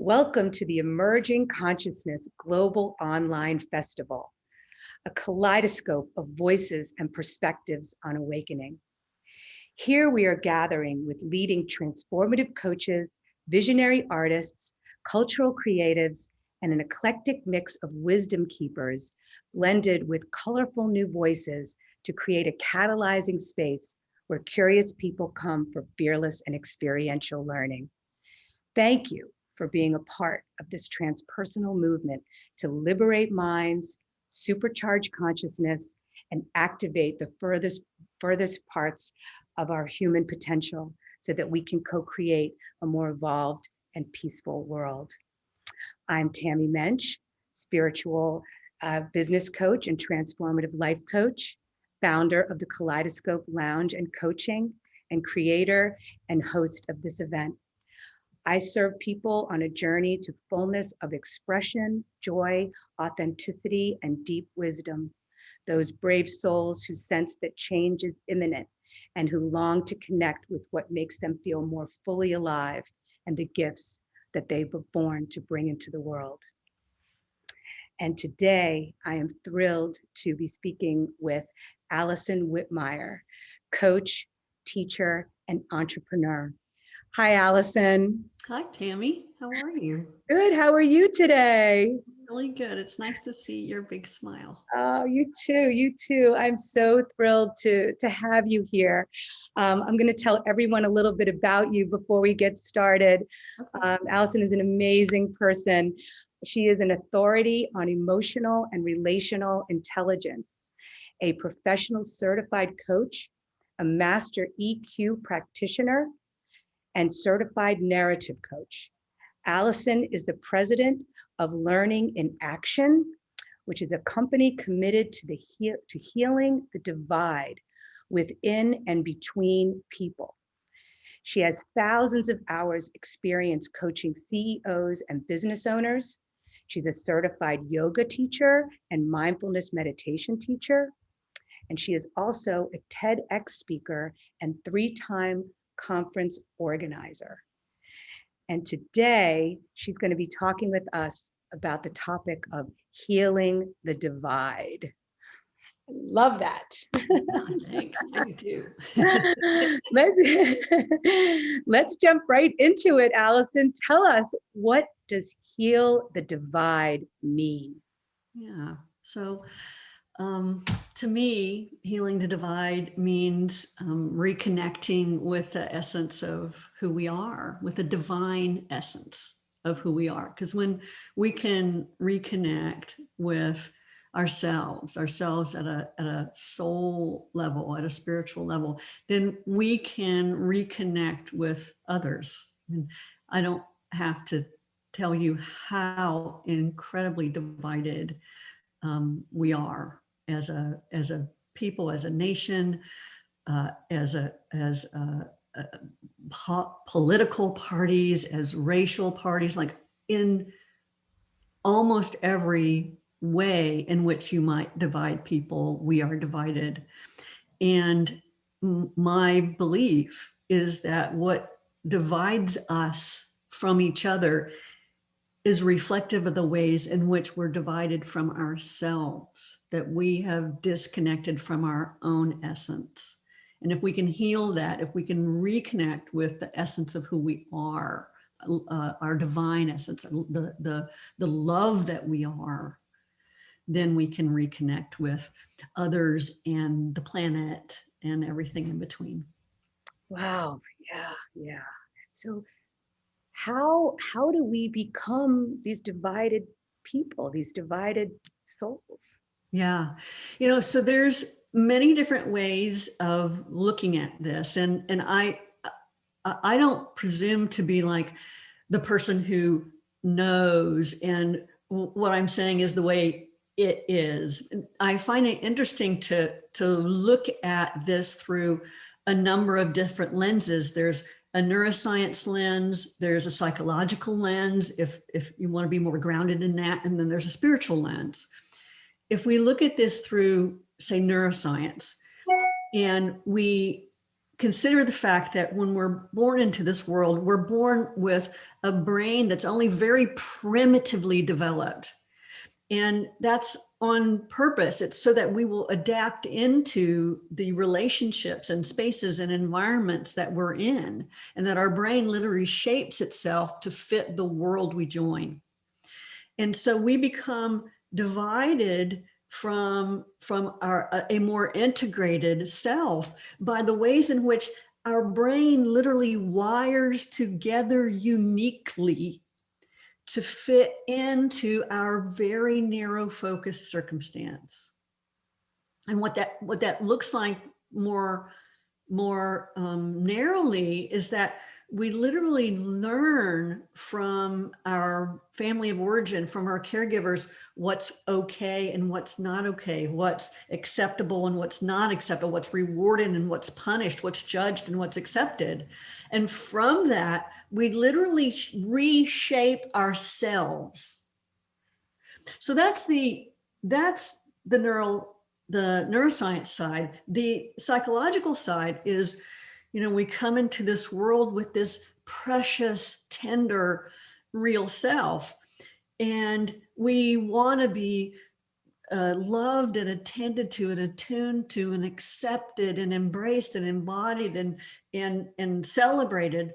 Welcome to the Emerging Consciousness Global Online Festival, a kaleidoscope of voices and perspectives on awakening. Here we are gathering with leading transformative coaches, visionary artists, cultural creatives, and an eclectic mix of wisdom keepers blended with colorful new voices to create a catalyzing space where curious people come for fearless and experiential learning. Thank you for being a part of this transpersonal movement to liberate minds, supercharge consciousness, and activate the furthest parts of our human potential so that we can co-create a more evolved and peaceful world. I'm Tami Mensh, spiritual business coach and transformative life coach, founder of the Kaleidoscope Lounge and Coaching, and creator and host of this event. I serve people on a journey to fullness of expression, joy, authenticity, and deep wisdom. Those brave souls who sense that change is imminent and who long to connect with what makes them feel more fully alive and the gifts that they were born to bring into the world. And today I am thrilled to be speaking with Alison Whitmire, coach, teacher, and entrepreneur. Hi, Alison. Hi, Tami. How are you? Good. How are you today? Really good. It's nice to see your big smile. Oh, you too. You too. I'm so thrilled to have you here. I'm going to tell everyone a little bit about you before we get started. Okay. Alison is an amazing person. She is an authority on emotional and relational intelligence, a professional certified coach, a master EQ practitioner, and certified narrative coach. Alison is the president of Learning in Action, which is a company committed to healing the divide within and between people. She has thousands of hours experience coaching CEOs and business owners. She's a certified yoga teacher and mindfulness meditation teacher. And she is also a TEDx speaker and 3-time conference organizer. And today she's going to be talking with us about the topic of healing the divide. I love that. Thanks. I do. Let's jump right into it, Alison. Tell us, what does heal the divide mean? Yeah. So to me, healing the divide means reconnecting with the essence of who we are, with the divine essence of who we are. Because when we can reconnect with ourselves at a soul level, at a spiritual level, then we can reconnect with others. And I don't have to tell you how incredibly divided we are as a people, as a nation, as political parties, as racial parties, like in almost every way in which you might divide people, we are divided. And my belief is that what divides us from each other is reflective of the ways in which we're divided from ourselves, that we have disconnected from our own essence. And if we can heal that, if we can reconnect with the essence of who we are, our divine essence, the love that we are, then we can reconnect with others and the planet and everything in between. Wow. Yeah. So how do we become these divided people, these divided souls? Yeah, so there's many different ways of looking at this, and I don't presume to be like the person who knows, and what I'm saying is the way it is. I find it interesting to look at this through a number of different lenses. There's a neuroscience lens, there's a psychological lens, if you want to be more grounded in that, and then there's a spiritual lens. If we look at this through, say, neuroscience, and we consider the fact that when we're born into this world, we're born with a brain that's only very primitively developed. And that's on purpose. It's so that we will adapt into the relationships and spaces and environments that we're in, and that our brain literally shapes itself to fit the world we join. And so we become divided from a more integrated self by the ways in which our brain literally wires together uniquely to fit into our very narrow focused circumstance. And what that looks like more narrowly is that we literally learn from our family of origin, from our caregivers, what's okay and what's not okay, what's acceptable and what's not acceptable, what's rewarded and what's punished, what's judged and what's accepted. And from that, we literally reshape ourselves. So that's the neuroscience side. The psychological side is, we come into this world with this precious, tender, real self, and we want to be loved and attended to and attuned to and accepted and embraced and embodied and celebrated,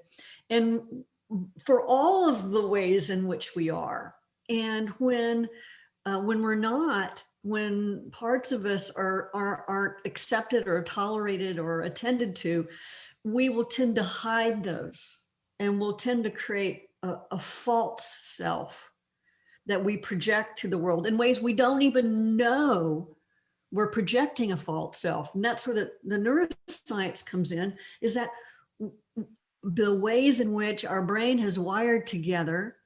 and for all of the ways in which we are. And when we're not, when parts of us aren't accepted or tolerated or attended to, we will tend to hide those, and we'll tend to create a false self that we project to the world in ways we don't even know we're projecting a false self. And that's where the neuroscience comes in, is that the ways in which our brain has wired together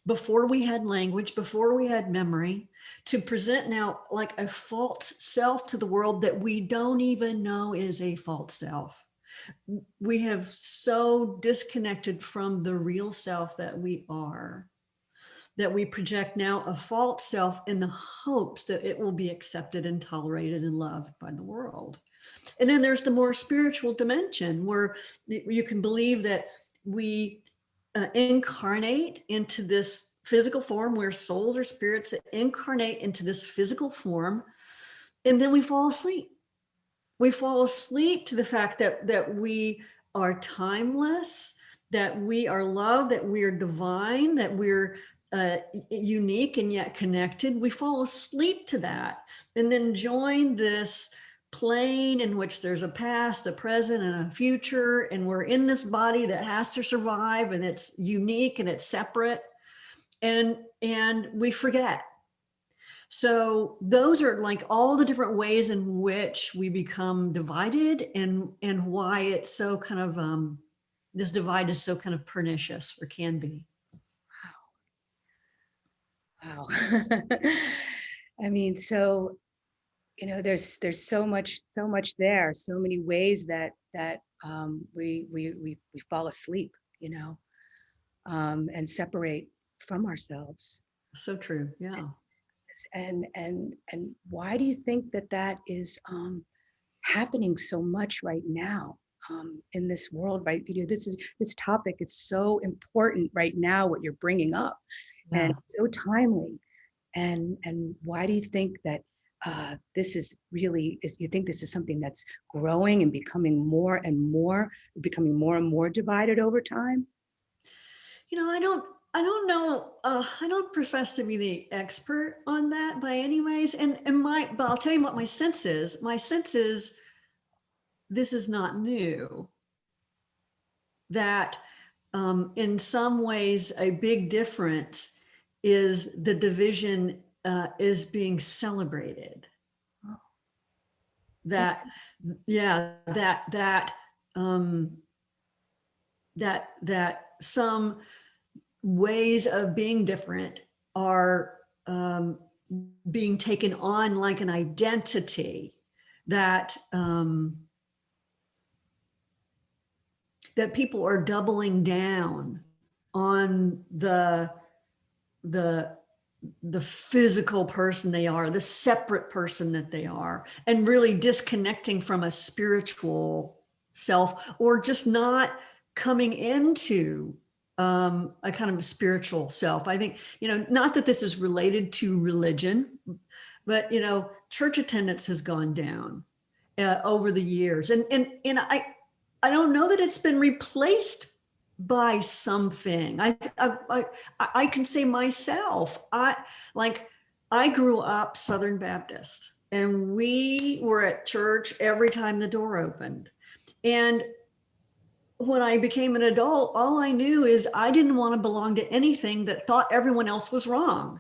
before we had language, before we had memory, to present now like a false self to the world that we don't even know is a false self. We have so disconnected from the real self that we are, that we project now a false self in the hopes that it will be accepted and tolerated and loved by the world. And then there's the more spiritual dimension, where you can believe that we incarnate into this physical form, where souls or spirits that incarnate into this physical form, and then we fall asleep. We fall asleep to the fact that we are timeless, that we are loved, that we are divine, that we're unique and yet connected. We fall asleep to that, and then join this plane in which there's a past, a present, and a future, and we're in this body that has to survive, and it's unique and it's separate, and we forget. So those are like all the different ways in which we become divided, and why it's so kind of this divide is so kind of pernicious, or can be. Wow. I mean, so there's so much there, so many ways that we fall asleep, and separate from ourselves. So true. Yeah. And why do you think that is happening so much right now in this world? Right, this topic is so important right now, what you're bringing up, Yeah. and so timely. And why do you think that this is really, you think this is something that's growing and becoming more and more divided over time? I don't know. I don't profess to be the expert on that by any ways. But I'll tell you what my sense is. My sense is this is not new. That in some ways, a big difference is the division is being celebrated. Oh. That some ways of being different are being taken on like an identity, that that people are doubling down on the physical person they are, the separate person that they are, and really disconnecting from a spiritual self, or just not coming into a kind of spiritual self. I think, not that this is related to religion, but, church attendance has gone down over the years. And I don't know that it's been replaced by something. I can say myself, I grew up Southern Baptist, and we were at church every time the door opened. And when I became an adult, all I knew is I didn't want to belong to anything that thought everyone else was wrong.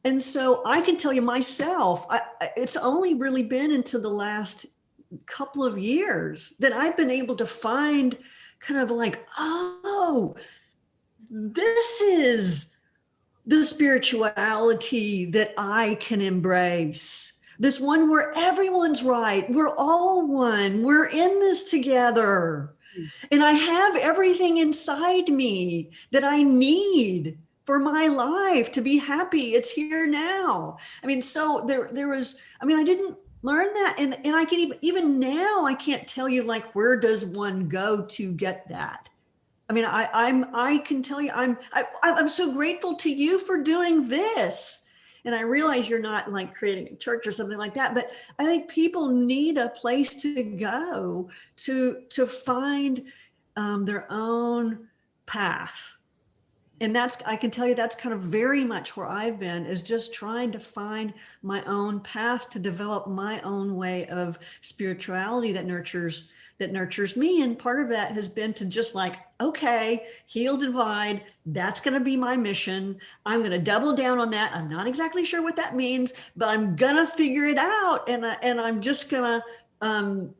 And so I can tell you myself, it's only really been into the last couple of years that I've been able to find kind of like, oh, this is the spirituality that I can embrace. This one where everyone's right. We're all one. We're in this together. And I have everything inside me that I need for my life to be happy. It's here now. I mean, so there was, I didn't learn that. And I can even now, I can't tell you like, where does one go to get that? I can tell you, I'm so grateful to you for doing this. And I realize you're not like creating a church or something like that, but I think people need a place to go to find their own path. And I can tell you, that's kind of very much where I've been, is just trying to find my own path to develop my own way of spirituality that nurtures me. And part of that has been to just like, okay, heal, divide. That's going to be my mission. I'm going to double down on that. I'm not exactly sure what that means, but I'm going to figure it out. And I'm just going to,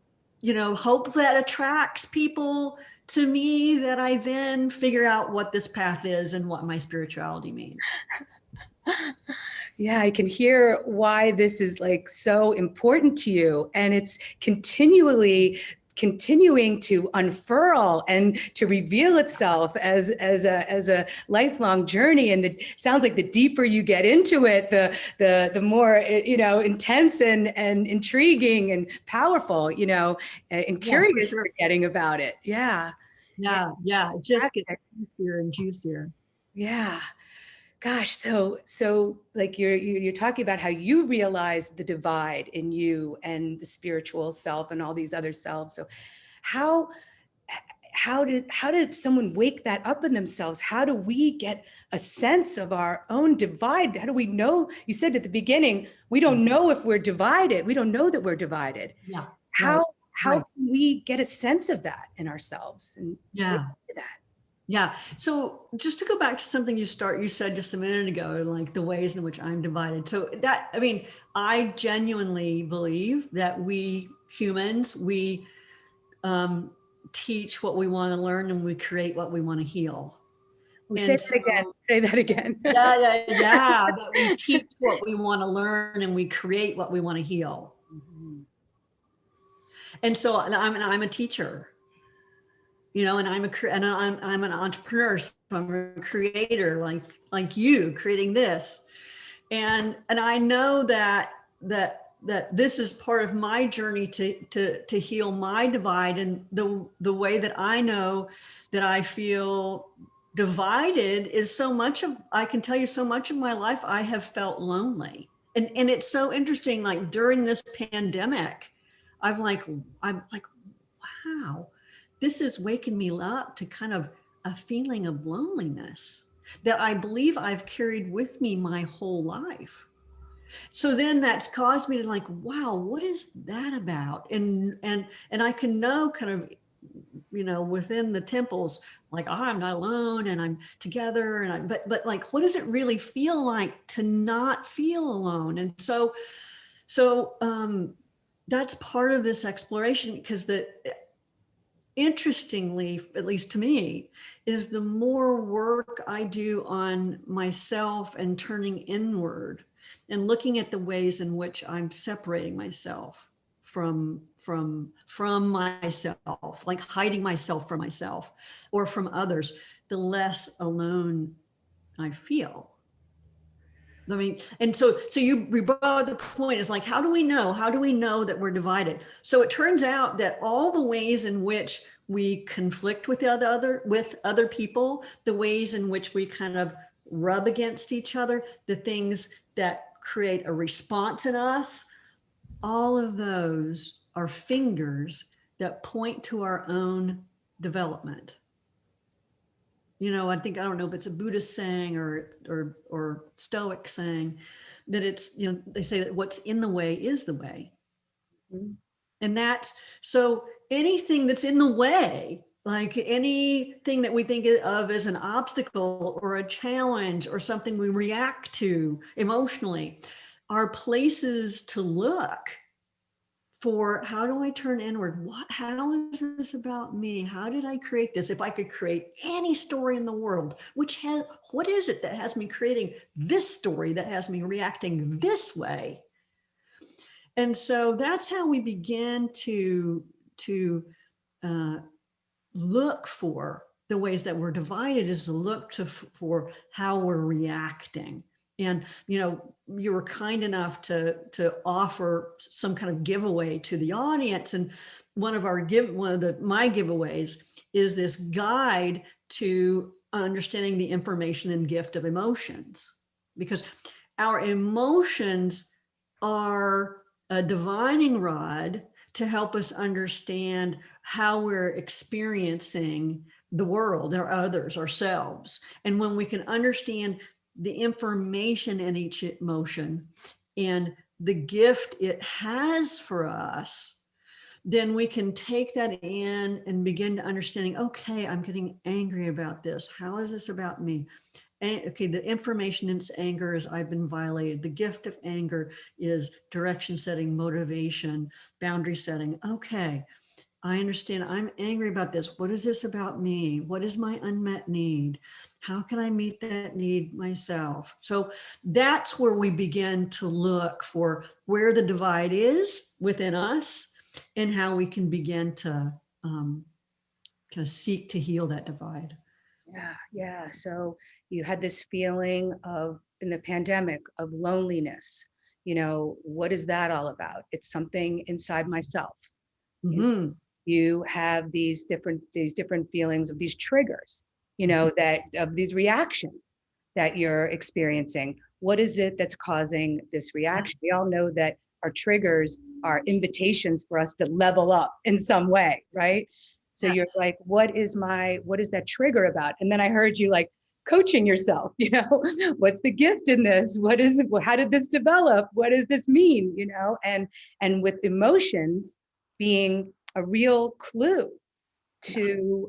hope that attracts people to me, that I then figure out what this path is and what my spirituality means. Yeah, I can hear why this is like so important to you. And it's continuing to unfurl and to reveal itself as a lifelong journey. And it sounds like the deeper you get into it, the more intense and intriguing and powerful, and curious you're getting about it. Yeah. It just gets juicier and juicier. Yeah. Gosh, so like you're talking about how you realize the divide in you and the spiritual self and all these other selves. So how did someone wake that up in themselves? How do we get a sense of our own divide? How do we know? You said at the beginning, we don't know if we're divided. We don't know that we're divided. Yeah. How can we get a sense of that in ourselves? And that? Yeah. So just to go back to something you said just a minute ago, like the ways in which I'm divided. So I genuinely believe that we humans, we teach what we want to learn and we create what we want to heal. Say that again. That we teach what we want to learn and we create what we want to heal. Mm-hmm. And so I'm a teacher. And I'm an entrepreneur, so I'm a creator, like you creating this, and I know that this is part of my journey to heal my divide. And the way that I know that I feel divided is I can tell you so much of my life I have felt lonely, and it's so interesting. Like during this pandemic, I'm like, wow. This is waking me up to kind of a feeling of loneliness that I believe I've carried with me my whole life. So then that's caused me to like, wow, what is that about? And I can know kind of, within the temples, like, oh, I'm not alone and I'm together. And but like, what does it really feel like to not feel alone? And so that's part of this exploration, because interestingly, at least to me, is the more work I do on myself and turning inward and looking at the ways in which I'm separating myself from myself, like hiding myself from myself or from others, the less alone I feel. I mean, and so you brought up the point is like, how do we know? How do we know that we're divided? So it turns out that all the ways in which we conflict with other people, the ways in which we kind of rub against each other, the things that create a response in us, all of those are fingers that point to our own development. You know, I don't know if it's a Buddhist saying or Stoic saying that it's, you know, they say that what's in the way is the way. Mhm. And that's, so anything that's in the way, like anything that we think of as an obstacle or a challenge or something we react to emotionally, are places to look for how do I turn inward? How is this about me? How did I create this? If I could create any story in the world, what is it that has me creating this story that has me reacting this way? And so that's how we begin to look for the ways that we're divided, is to look for how we're reacting. And, you know, you were kind enough to offer some kind of giveaway to the audience. And my giveaways is this guide to understanding the information and gift of emotions, because our emotions are a divining rod to help us understand how we're experiencing the world or others, ourselves. And when we can understand the information in each emotion and the gift it has for us, then we can take that in and begin to understanding, okay, I'm getting angry about this. How is this about me? Okay, the information in anger is I've been violated. The gift of anger is direction setting, motivation, boundary setting. Okay, I understand. I'm angry about this. What is this about me? What is my unmet need? How can I meet that need myself? So that's where we begin to look for where the divide is within us and how we can begin to kind of seek to heal that divide. Yeah. So you had this feeling of, in the pandemic, of loneliness. You know, what is that all about? It's something inside myself. Mm-hmm. You have these different feelings of these triggers, you know, that of these reactions that you're experiencing. What is it that's causing this reaction? We all know that our triggers are invitations for us to level up in some way, right? So you're Yes. like, what is that trigger about? And then I heard you like coaching yourself, you know, what's the gift in this? How did this develop? What does this mean? You know, and with emotions being a real clue to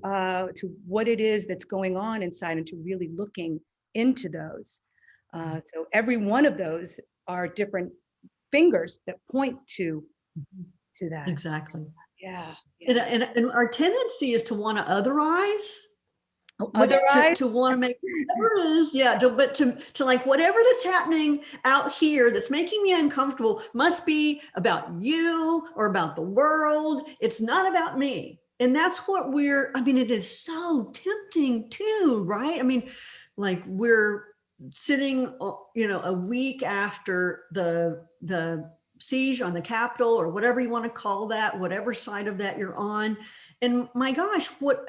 what it is that's going on inside, and to really looking into those. So every one of those are different fingers that point to that. Exactly. Yeah. And our tendency is to want to otherize, Otherwise, to want to make whatever it is, but to like whatever that's happening out here that's making me uncomfortable must be about you or about the world. It's not about me. And that's what it is so tempting too, right? I mean, like we're sitting, you know, a week after the siege on the Capitol, or whatever you want to call that, whatever side of that you're on. And my gosh, what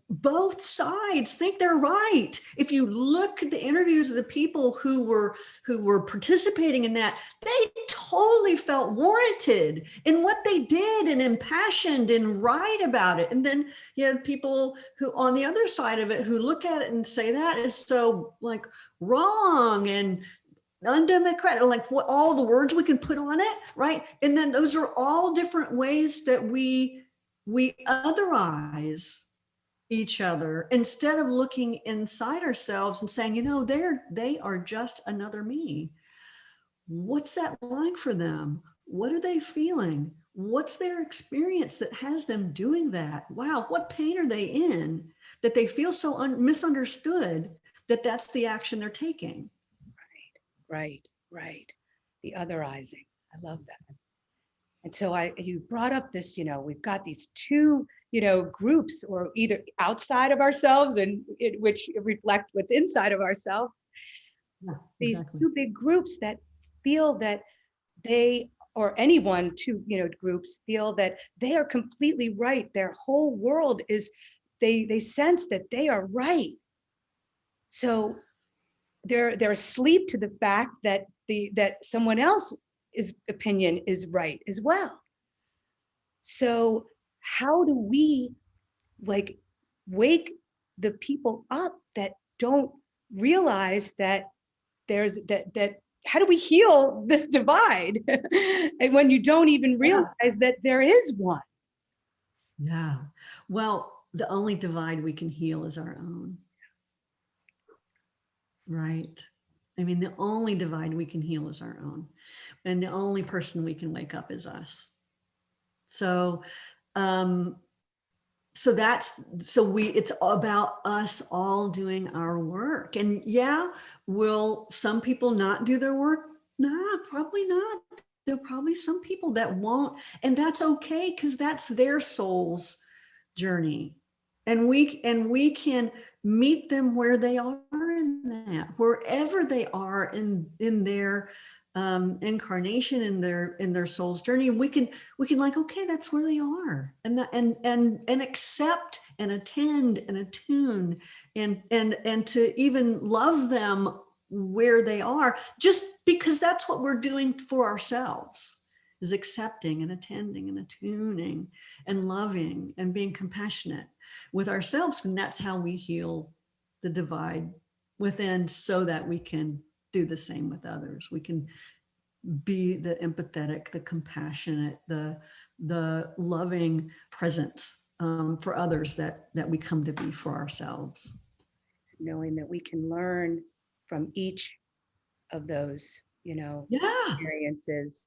both sides think they're right. If you look at the interviews of the people who were participating in that, they totally felt warranted in what they did and impassioned and right about it. And then you have people who on the other side of it who look at it and say that is so like wrong and undemocratic, like what all the words we can put on it, right? And then those are all different ways that we otherize each other instead of looking inside ourselves and saying, you know, they are just another me. What's that like for them? What are they feeling? What's their experience that has them doing that? Wow, what pain are they in that they feel so misunderstood that that's the action they're taking? right. The otherizing. I love that. And so you brought up this, you know, we've got these two, you know, groups, or either outside of ourselves and which reflect what's inside of ourselves, Yeah, These exactly. two big groups that feel that they, or anyone, two, groups feel that they are completely right. Their whole world is, they sense that they are right. So they're asleep to the fact that that someone else's opinion is right as well. So how do we like wake the people up that don't realize that there's that how do we heal this divide? And when you don't even Yeah. realize that there is one. Yeah. Well, the only divide we can heal is our own. Right. I mean, the only divide we can heal is our own. And the only person we can wake up is us. So, um, it's about us all doing our work. And yeah, will some people not do their work? Nah, probably not. There'll probably some people that won't, and that's okay, because that's their soul's journey. And we can meet them where they are in that, wherever they are in their incarnation, in their soul's journey. And we can like, okay, that's where they are, and that, and accept and attend and attune and to even love them where they are, just because that's what we're doing for ourselves, is accepting and attending and attuning and loving and being compassionate with ourselves. And that's how we heal the divide within, so that we can do the same with others. We can be the empathetic, the compassionate, the loving presence for others that we come to be for ourselves. Knowing that we can learn from each of those, Yeah. experiences.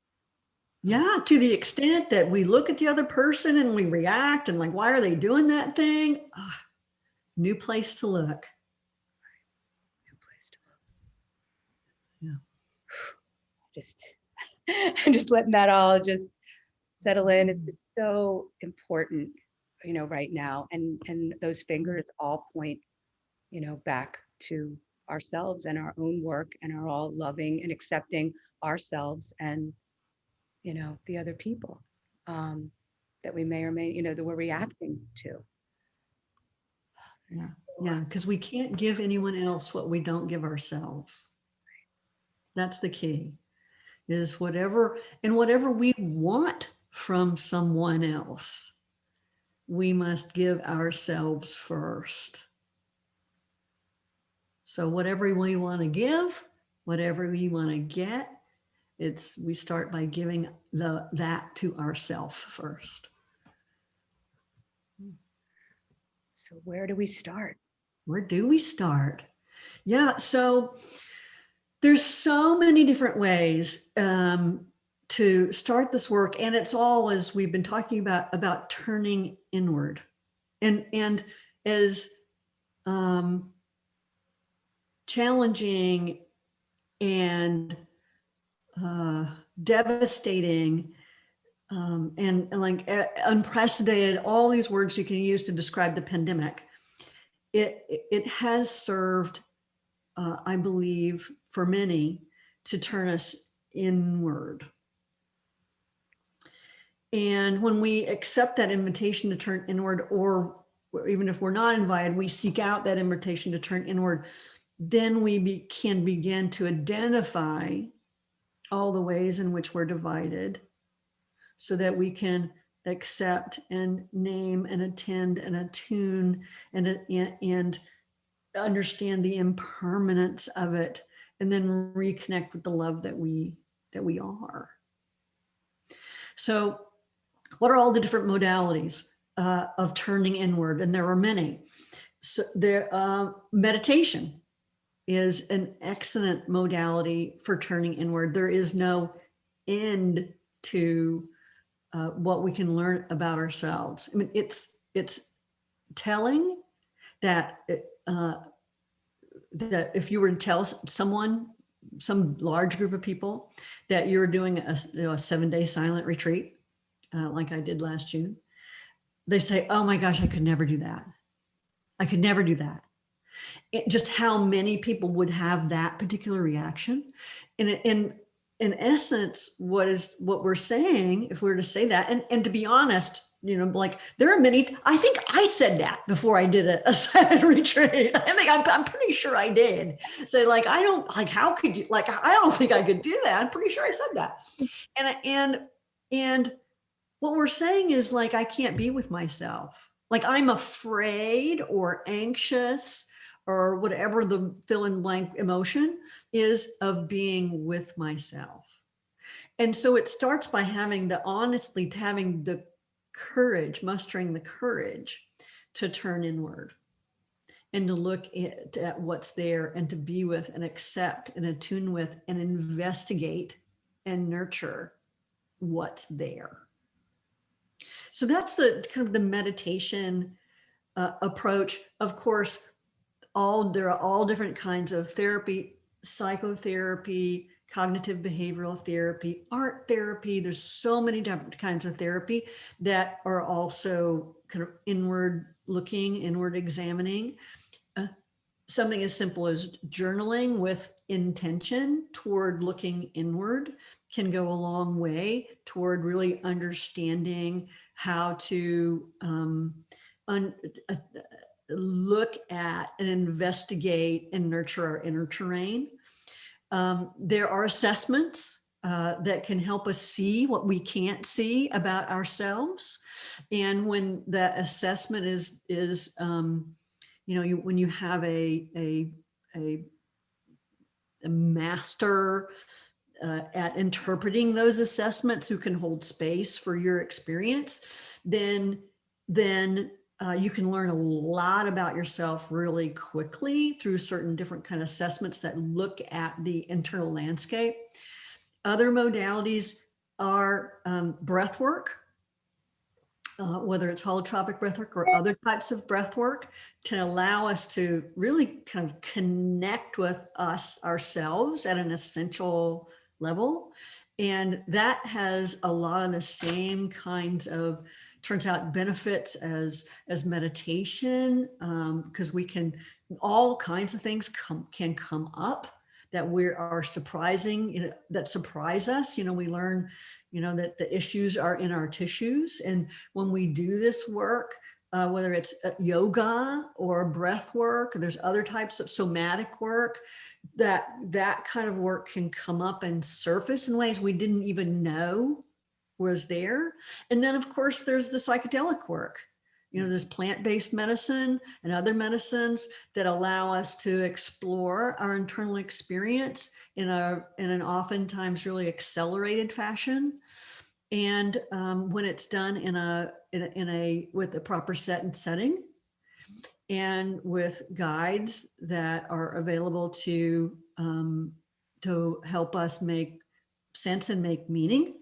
Yeah, to the extent that we look at the other person and we react and like, why are they doing that thing? New place to look. New place to Yeah. just just letting that all just settle in. It's so important, right now. And those fingers all point, back to ourselves and our own work, and are all loving and accepting ourselves and, the other people that we may or may, that we're reacting to. Yeah. So, Yeah. Because we can't give anyone else what we don't give ourselves. That's the key, is whatever we want from someone else, we must give ourselves first. So whatever we want to give, whatever we want to get, we start by giving that to ourself first. so where do we start? Where do we start? Yeah, so there's so many different ways to start this work, and it's all, as we've been talking about turning inward, and as challenging and devastating and like unprecedented, all these words you can use to describe the pandemic. It has served, I believe, for many, to turn us inward. And when we accept that invitation to turn inward, or even if we're not invited, we seek out that invitation to turn inward, then we can begin to identify all the ways in which we're divided, so that we can accept and name and attend and attune and understand the impermanence of it, and then reconnect with the love that we are. So what are all the different modalities of turning inward? And there are many. So meditation is an excellent modality for turning inward. There is no end to what we can learn about ourselves. I mean, it's telling that that if you were to tell someone, some large group of people, that you're doing a 7-day silent retreat, like I did last June, they say, "Oh my gosh, I could never do that. I could never do that." just how many people would have that particular reaction. And in essence, what we're saying, if we were to say that, and to be honest, like there are many, I think I said that before I did a silent retreat. I'm pretty sure I did. So like, I don't, like, how could you, like, I don't think I could do that. I'm pretty sure I said that. And what we're saying is like, I can't be with myself. Like I'm afraid or anxious or whatever the fill in blank emotion is of being with myself. And so it starts by having the courage, mustering the courage to turn inward and to look at what's there and to be with and accept and attune with and investigate and nurture what's there. So that's the kind of the meditation approach. Of course, there are all different kinds of therapy, psychotherapy, cognitive behavioral therapy, art therapy. There's so many different kinds of therapy that are also kind of inward looking, inward examining. Something as simple as journaling with intention toward looking inward can go a long way toward really understanding how to look at and investigate and nurture our inner terrain. There are assessments that can help us see what we can't see about ourselves. And when that assessment is when you have a master at interpreting those assessments who can hold space for your experience, then you can learn a lot about yourself really quickly through certain different kind of assessments that look at the internal landscape. Other modalities are breath work, whether it's holotropic breath work or other types of breath work, to allow us to really kind of connect with ourselves at an essential level. And that has a lot of the same kinds of, turns out, benefits as meditation, because we can, all kinds of things can come up that are surprising, that surprise us. We learn, that the issues are in our tissues. And when we do this work, whether it's yoga or breath work, there's other types of somatic work, that kind of work can come up and surface in ways we didn't even know was there. And then of course there's the psychedelic work. There's plant-based medicine and other medicines that allow us to explore our internal experience in an oftentimes really accelerated fashion. And when it's done with a proper set and setting, and with guides that are available to help us make sense and make meaning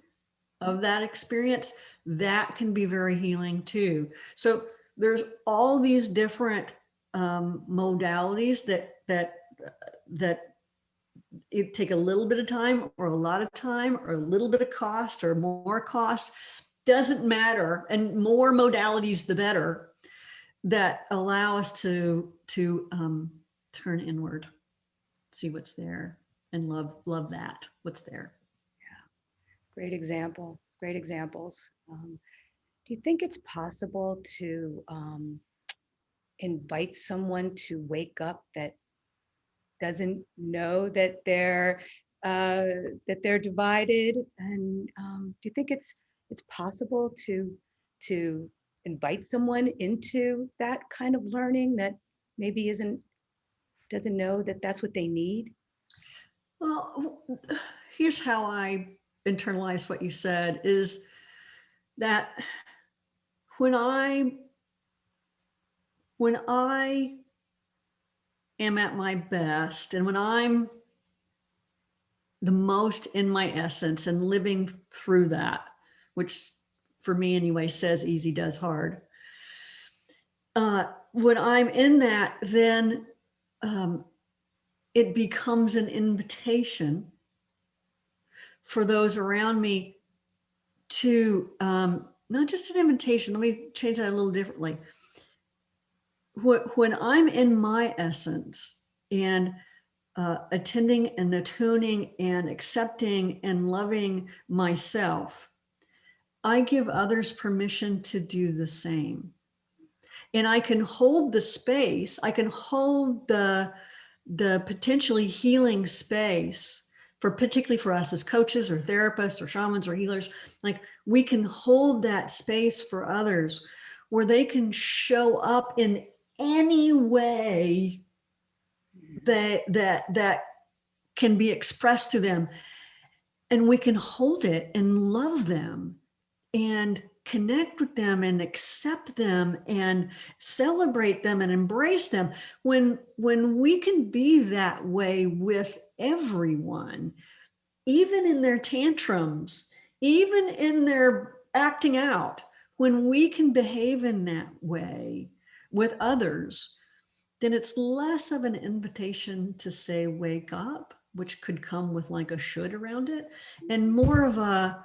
of that experience, that can be very healing too. So there's all these different modalities that it take a little bit of time or a lot of time or a little bit of cost or more cost, doesn't matter. And more modalities, the better, that allow us to turn inward, see what's there, and love that, what's there. Great example, great examples. Do you think it's possible to invite someone to wake up that doesn't know that they're divided? And do you think it's possible to invite someone into that kind of learning that maybe doesn't know that that's what they need? Well, here's how I internalize what you said, is that when I am at my best and when I'm the most in my essence and living through that, which for me anyway says easy does hard, when I'm in that, then it becomes an invitation for those around me to, not just an invitation, let me change that a little differently. when I'm in my essence and attending and attuning and accepting and loving myself, I give others permission to do the same. And I can hold the space, I can hold the potentially healing space for, particularly for us as coaches or therapists or shamans or healers, like we can hold that space for others where they can show up in any way that can be expressed to them, and we can hold it and love them and connect with them and accept them and celebrate them and embrace them. When we can be that way with everyone, even in their tantrums, even in their acting out, when we can behave in that way with others, then it's less of an invitation to say, wake up, which could come with like a should around it, and more of a,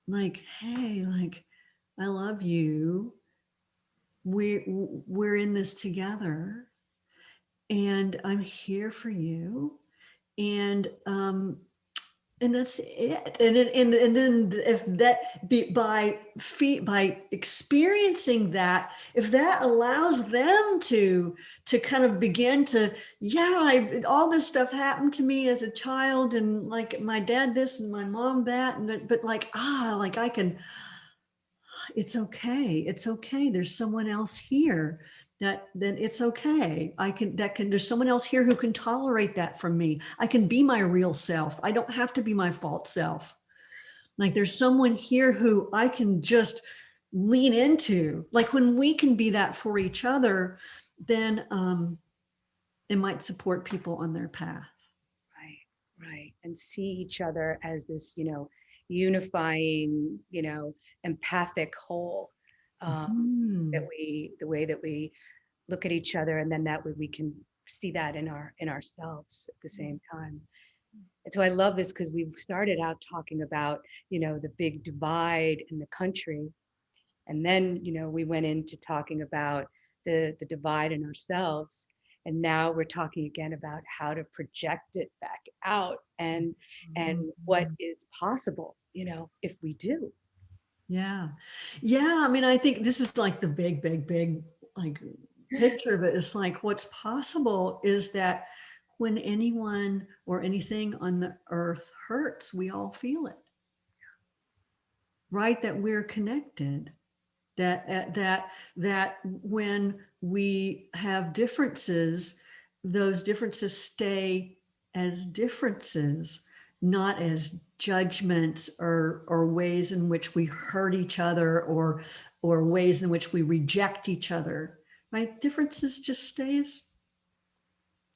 like, hey, like, I love you. We're in this together, and I'm here for you. And that's it. And then if that be by experiencing that, if that allows them to kind of begin to, yeah, all this stuff happened to me as a child, and like my dad this and my mom that, and but like like I can, it's okay. It's okay. There's someone else here that then it's okay. There's someone else here who can tolerate that from me. I can be my real self. I don't have to be my false self. Like there's someone here who I can just lean into. Like when we can be that for each other, then it might support people on their path. Right. And see each other as this, unifying, empathic whole. The way that we look at each other, and then that way we can see that in ourselves at the same time. And so I love this because we started out talking about, the big divide in the country. And then, we went into talking about the divide in ourselves. And now we're talking again about how to project it back out and what is possible, if we do. Yeah. I mean, I think this is like the big like picture of it. Is like what's possible is that when anyone or anything on the earth hurts, we all feel it. Right? That we're connected. That when we have differences, those differences stay as differences, not as judgments or ways in which we hurt each other or ways in which we reject each other. Right? Differences just stay as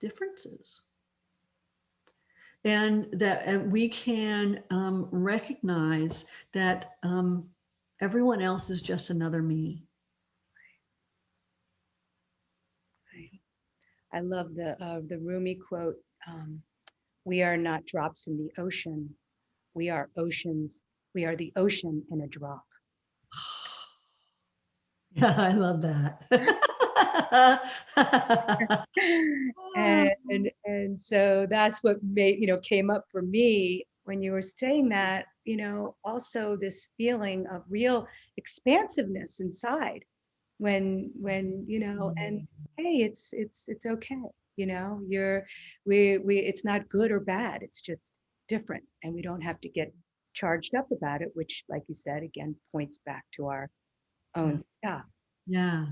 differences. And that we can recognize that everyone else is just another me. I love the Rumi quote. We are not drops in the ocean. We are oceans. We are the ocean in a drop. Yeah, I love that. and so that's what came up for me when you were saying that, also this feeling of real expansiveness inside when and hey, it's okay, it's not good or bad, it's just different, and we don't have to get charged up about it, which, like you said, again points back to our own stuff. Yeah.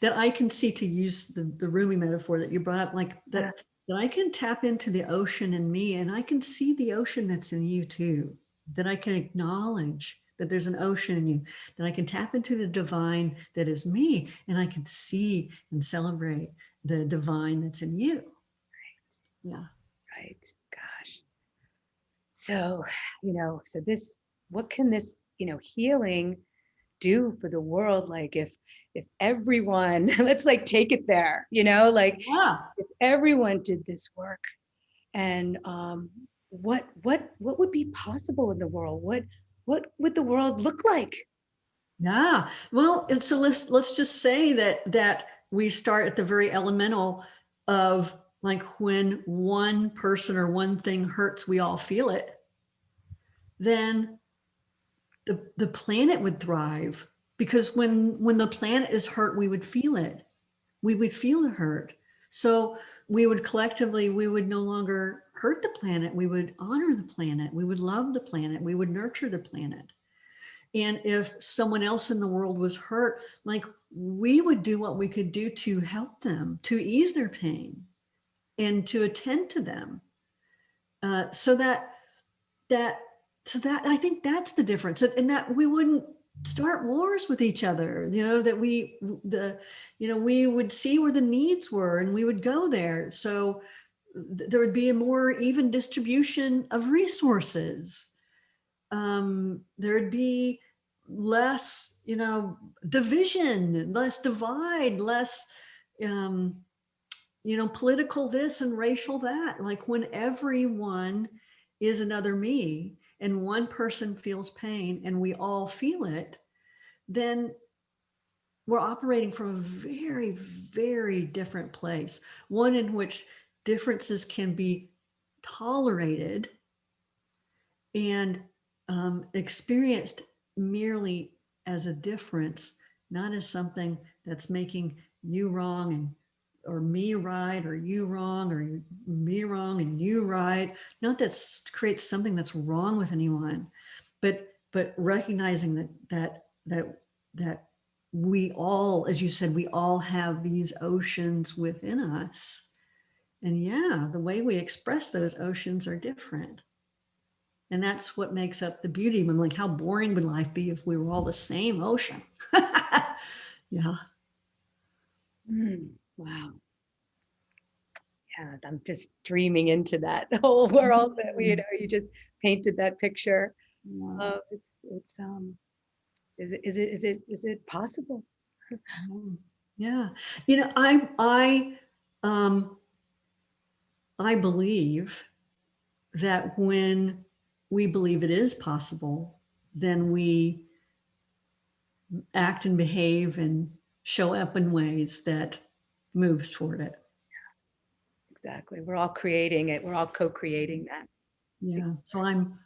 That I can see, to use the Rumi metaphor that you brought up, like that I can tap into the ocean in me, and I can see the ocean that's in you too. That I can acknowledge that there's an ocean in you, that I can tap into the divine that is me, and I can see and celebrate the divine that's in you. Yeah. Right. Gosh. So, so this, what can this, healing do for the world? Like if everyone, let's like take it there, like if everyone did this work, and what would be possible in the world? What would the world look like? Yeah. Well, and so let's just say that we start at the very elemental of like when one person or one thing hurts, we all feel it. Then the planet would thrive, because when the planet is hurt, we would feel it. We would feel the hurt. So we would collectively, we would no longer hurt the planet. We would honor the planet. We would love the planet. We would nurture the planet. And if someone else in the world was hurt, like we would do what we could do to help them, to ease their pain and to attend to them. So that I think that's the difference, and that we wouldn't start wars with each other, that we would see where the needs were and we would go there. So there would be a more even distribution of resources. There would be less, division, less divide, less, political this and racial that. Like when everyone is another me and one person feels pain and we all feel it, then we're operating from a very, very different place. One in which differences can be tolerated and experienced merely as a difference, not as something that's making you wrong or me right, or you wrong, or me wrong and you right. Not that creates something that's wrong with anyone, but recognizing that we all, as you said, we all have these oceans within us. And yeah, the way we express those oceans are different. And that's what makes up the beauty. I'm like, how boring would life be if we were all the same ocean? Yeah. Wow. Yeah, I'm just dreaming into that whole world that you just painted that picture. Yeah. Is it possible? Yeah. I believe that when we believe it is possible, then we act and behave and show up in ways that moves toward it. Exactly. We're all creating it. We're all co-creating that. Yeah. So I'm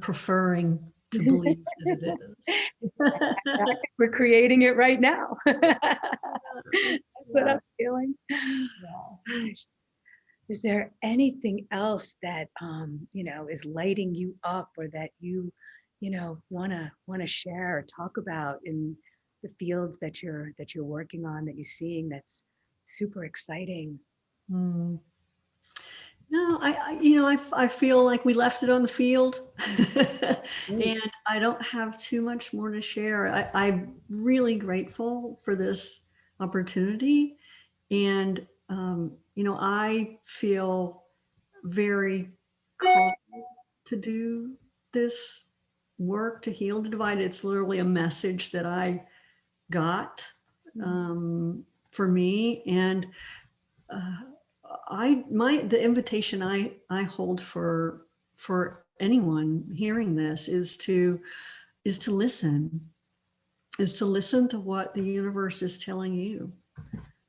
preferring to believe that it is. We're creating it right now. That's what I'm feeling. Gosh. Is there anything else that is lighting you up, or that you want to share or talk about in the fields that you're working on, that you're seeing that's super exciting? No, I feel like we left it on the field, and I don't have too much more to share. I'm really grateful for this opportunity, and I feel very called to do this work to heal the divide. It's literally a message that I got for me, and the invitation I hold for anyone hearing this is to listen, to what the universe is telling you,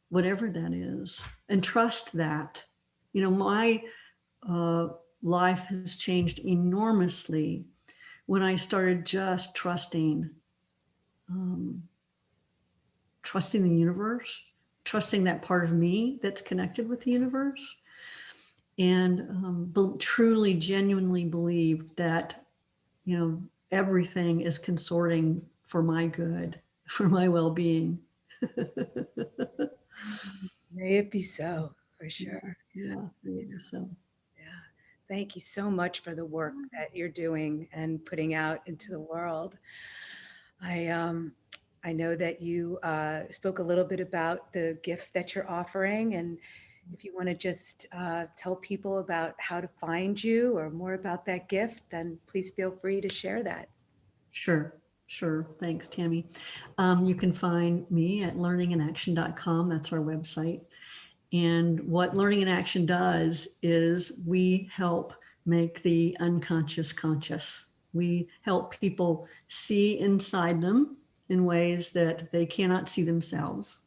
whatever that is, and trust that. My life has changed enormously when I started just trusting the universe, trusting that part of me that's connected with the universe, and truly, genuinely believe that, everything is consorting for my good, for my well-being. May it be so, for sure. Yeah, so. Yeah. Thank you so much for the work that you're doing and putting out into the world. I know that you spoke a little bit about the gift that you're offering, and if you want to just tell people about how to find you or more about that gift, then please feel free to share that. Sure. Thanks, Tami. You can find me at learninginaction.com. That's our website. And what Learning in Action does is we help make the unconscious conscious. We help people see inside them in ways that they cannot see themselves,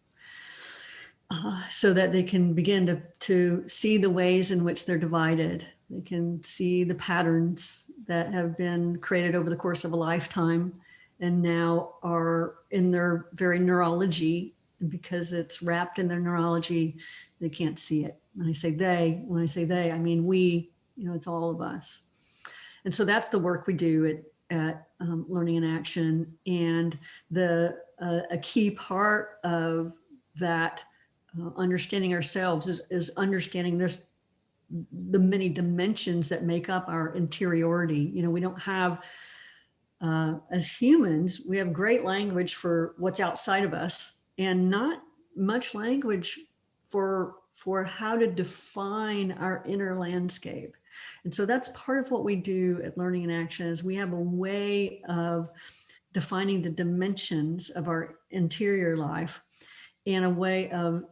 so that they can begin to see the ways in which they're divided. They can see the patterns that have been created over the course of a lifetime and now are in their very neurology. And because it's wrapped in their neurology, they can't see it. When I say they, I mean we, it's all of us. And so that's the work we do at Learning in Action. And a key part of that understanding ourselves is understanding there's the many dimensions that make up our interiority. We don't have, as humans, we have great language for what's outside of us and not much language for how to define our inner landscape. And so that's part of what we do at Learning in Action is we have a way of defining the dimensions of our interior life and a way of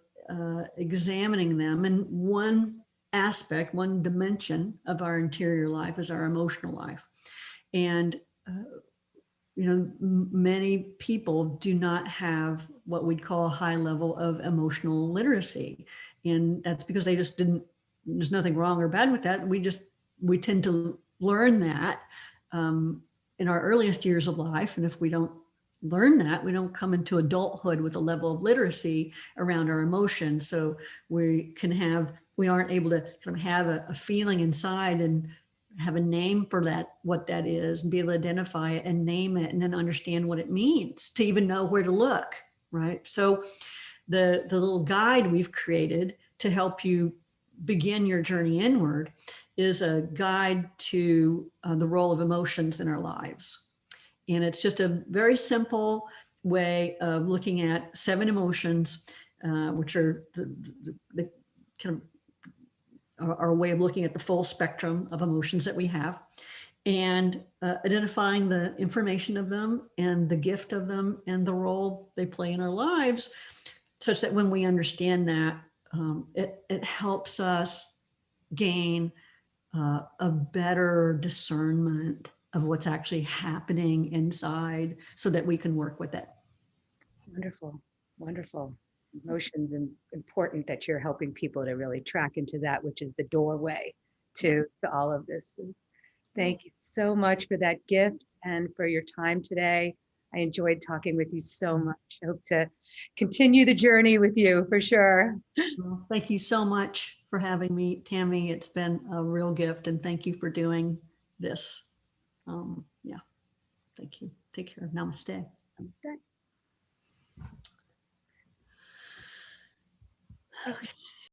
examining them. And one aspect, one dimension of our interior life is our emotional life. And, many people do not have what we'd call a high level of emotional literacy. And that's because they just didn't, there's nothing wrong or bad with that. We tend to learn that in our earliest years of life. And if we don't learn that, we don't come into adulthood with a level of literacy around our emotions. So we aren't able to kind of have a feeling inside and have a name for that, what that is, and be able to identify it and name it and then understand what it means to even know where to look, right? So the little guide we've created to help you begin your journey inward is a guide to the role of emotions in our lives. And it's just a very simple way of looking at 7 emotions, which are the kind of our way of looking at the full spectrum of emotions that we have, and identifying the information of them and the gift of them and the role they play in our lives, such that when we understand that, it helps us gain a better discernment of what's actually happening inside so that we can work with it. Wonderful, wonderful. Emotions, and important that you're helping people to really track into that, which is the doorway to all of this. And thank you so much for that gift and for your time today. I enjoyed talking with you so much. I hope to continue the journey with you for sure. Well, thank you so much for having me, Tami. It's been a real gift, and thank you for doing this. Yeah, thank you. Take care. Namaste. Namaste. Okay.